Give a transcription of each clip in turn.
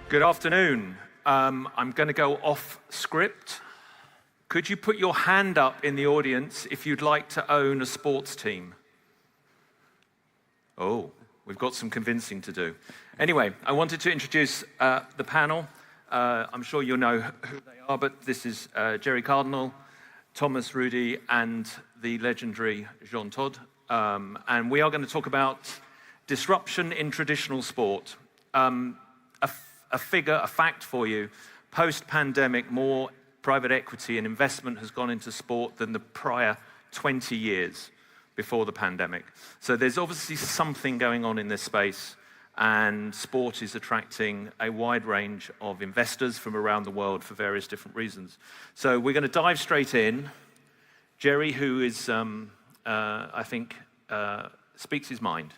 Good afternoon. I'm going to go off script. Could you put your hand up in the audience if you'd like to own a sports team? Oh, we've got some convincing to do. Anyway, I wanted to introduce the panel. I'm sure you'll know who they are, but this is Gerry Cardinale, Thomas Rudy, and the legendary Jean Todt. And we are going to talk about disruption in traditional sport. A fact for you, post-pandemic, more private equity and investment has gone into sport than the prior 20 years before the pandemic. So there's obviously something going on in this space, and sport is attracting a wide range of investors from around the world for various different reasons. So we're going to dive straight in. Gerry, who is, I think, speaks his mind.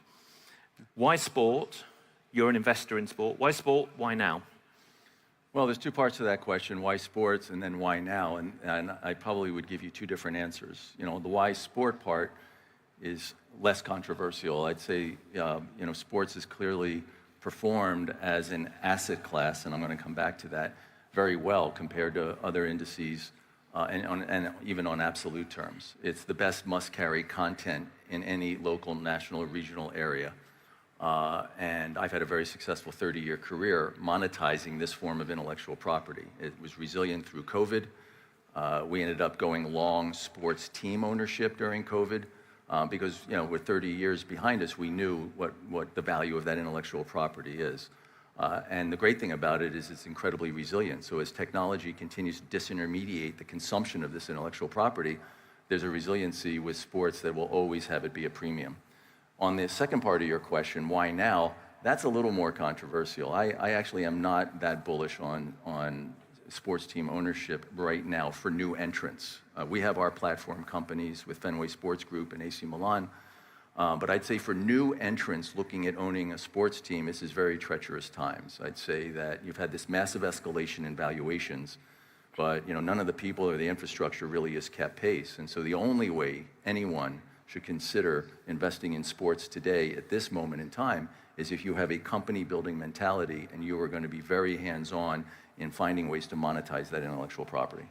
Why sport? You're an investor in sport. Why sport? Why now? Well, there's two parts to that question, why sports and then why now, and I probably would give you two different answers. You know, the why sport part is less controversial. I'd say, sports has clearly performed as an asset class, and I'm going to come back to that, very well compared to other indices and even on absolute terms. It's the best must-carry content in any local, national, or regional area. And I've had a very successful 30-year career monetizing this form of intellectual property. It was resilient through COVID. We ended up going long sports team ownership during COVID because, with 30 years behind us, we knew what the value of that intellectual property is. And the great thing about it is it's incredibly resilient. So as technology continues to disintermediate the consumption of this intellectual property, there's a resiliency with sports that will always have it be a premium. On the second part of your question, why now? That's a little more controversial. I actually am not that bullish on sports team ownership right now for new entrants. We have our platform companies with Fenway Sports Group and AC Milan, but I'd say for new entrants looking at owning a sports team, this is very treacherous times. I'd say that you've had this massive escalation in valuations, but none of the people or the infrastructure really has kept pace. And so the only way anyone should consider investing in sports today at this moment in time is if you have a company building mentality and you are going to be very hands-on in finding ways to monetize that intellectual property.